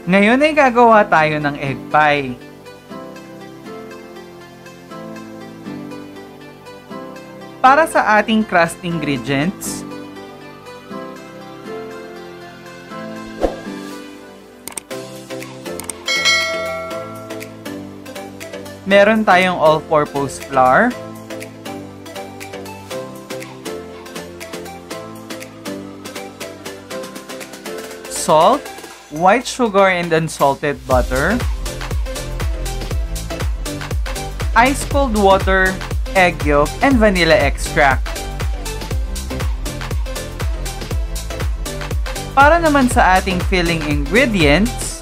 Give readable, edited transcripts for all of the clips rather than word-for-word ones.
Ngayon ay gagawa tayo ng egg pie. Para sa ating crust ingredients, meron tayong all-purpose flour, salt, white sugar and unsalted butter, ice cold water, egg yolk, and vanilla extract. Para naman sa ating filling ingredients,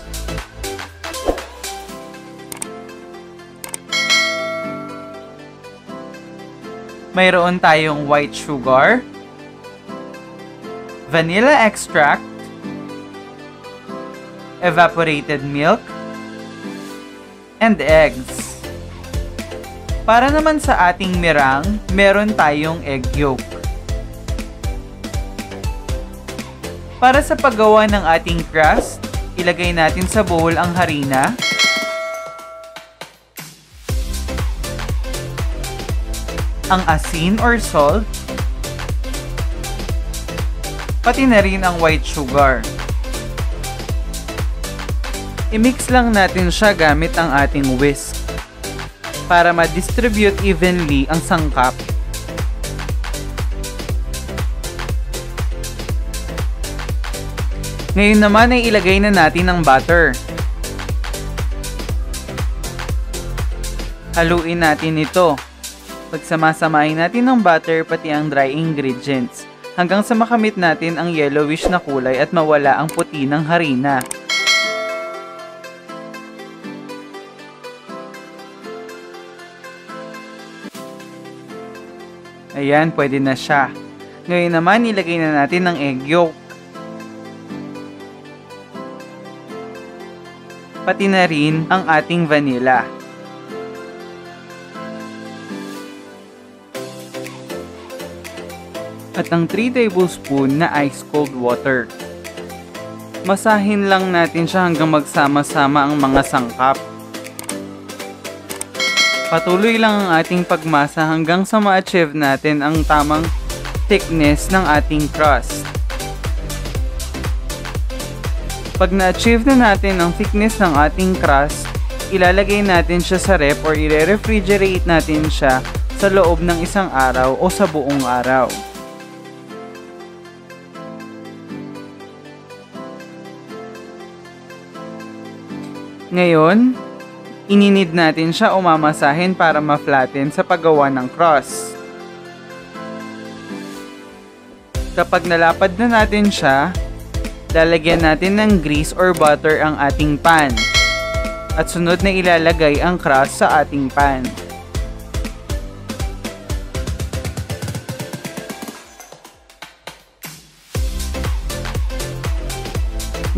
mayroon tayong white sugar, vanilla extract, evaporated milk, and eggs. Para naman sa ating mirang, meron tayong egg yolk. Para sa paggawa ng ating crust, ilagay natin sa bowl ang harina, ang asin or salt, pati na rin ang white sugar. I-mix lang natin siya gamit ang ating whisk para ma-distribute evenly ang sangkap. Ngayon naman ay ilagay na natin ang butter. Haluin natin ito. Pagsamasamahin natin ang butter pati ang dry ingredients hanggang sa makamit natin ang yellowish na kulay at mawala ang puti ng harina. Ayan, pwede na siya. Ngayon naman, ilagay na natin ang egg yolk. Pati na rin ang ating vanilla. At ang 3 tablespoon na ice cold water. Masahin lang natin siya hanggang magsama-sama ang mga sangkap. Patuloy lang ang ating pagmasa hanggang sa ma-achieve natin ang tamang thickness ng ating crust. Pag na-achieve na natin ang thickness ng ating crust, ilalagay natin siya sa ref or i-refrigerate natin siya sa loob ng 1 araw o sa buong araw. Ngayon, ininid natin siya o mamasahin para ma-flatten sa paggawa ng crust. Kapag nalapad na natin siya, lalagyan natin ng grease or butter ang ating pan. At sunod na ilalagay ang crust sa ating pan.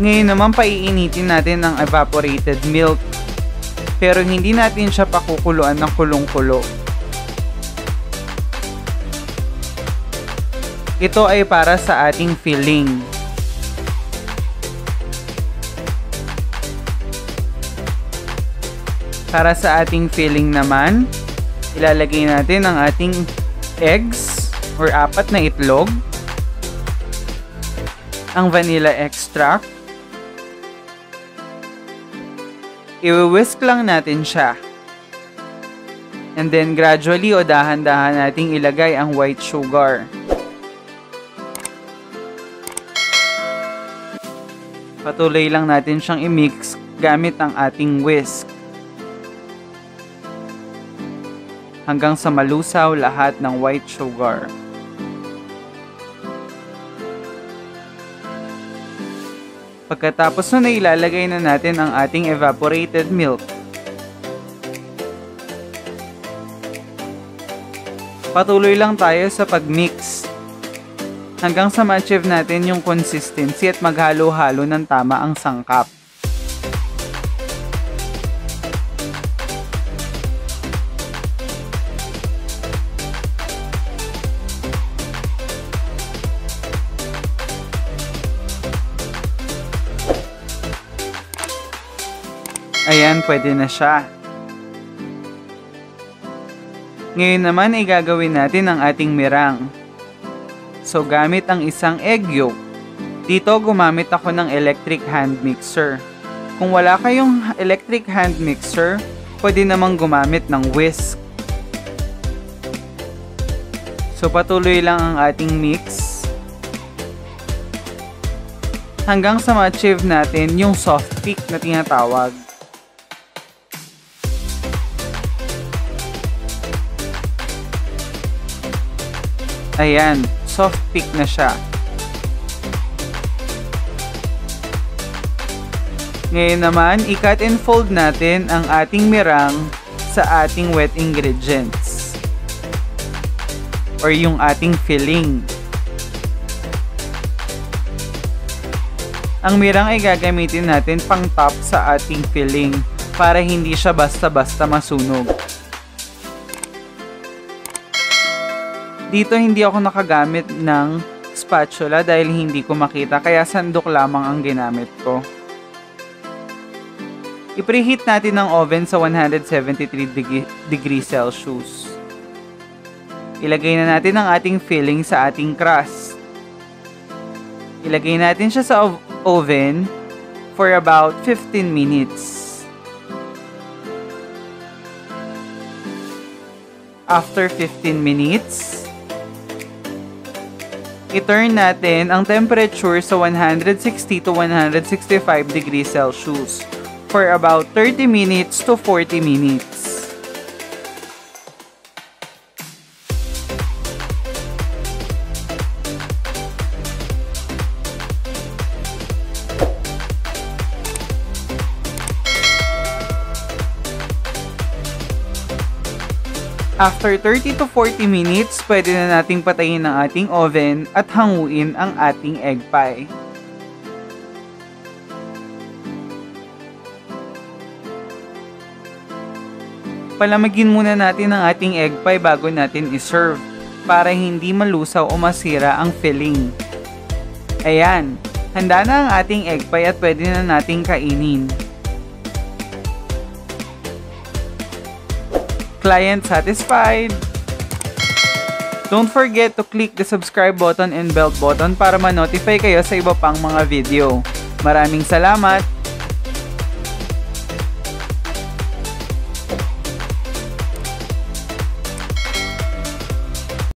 Ngayon naman paiinitin natin ang evaporated milk. Pero hindi natin siya pakukuluan ng kulong-kulo. Ito ay para sa ating filling. Para sa ating filling naman, ilalagay natin ang ating eggs or 4 na itlog, ang vanilla extract, i-whisk lang natin siya. And then gradually o dahan-dahan nating ilagay ang white sugar. Patuloy lang natin siyang i-mix gamit ang ating whisk. Hanggang sa malusaw lahat ng white sugar. Pagkatapos na ilalagay na natin ang ating evaporated milk. Patuloy lang tayo sa pagmix hanggang sa ma-achieve natin yung consistency at maghalo-halo ng tama ang sangkap. Ayan, pwede na siya. Ngayon naman ay gagawin natin ang ating mirang. So gamit ang isang egg yolk. Dito gumamit ako ng electric hand mixer. Kung wala kayong electric hand mixer, pwede namang gumamit ng whisk. So patuloy lang ang ating mix hanggang sa ma-achieve natin yung soft peak na tinatawag. Ayan, soft peak na siya. Ngayon naman, i-cut and fold natin ang ating mirang sa ating wet ingredients or yung ating filling. Ang mirang ay gagamitin natin pang top sa ating filling para hindi siya basta-basta masunog. Dito hindi ako nakagamit ng spatula dahil hindi ko makita kaya sandok lamang ang ginamit ko. I-preheat natin ang oven sa 173 degrees Celsius. Ilagay na natin ang ating filling sa ating crust. Ilagay natin siya sa oven for about 15 minutes. After 15 minutes, i-turn natin ang temperature sa 160 to 165 degrees Celsius for about 30 minutes to 40 minutes. After 30 to 40 minutes, pwede na nating patayin ang ating oven at hanguin ang ating egg pie. Palamigin muna natin ang ating egg pie bago natin iserve para hindi malusaw o masira ang filling. Ayan, handa na ang ating egg pie at pwede na nating kainin. Client satisfied! Don't forget to click the subscribe button and bell button para ma-notify kayo sa iba pang mga video. Maraming salamat!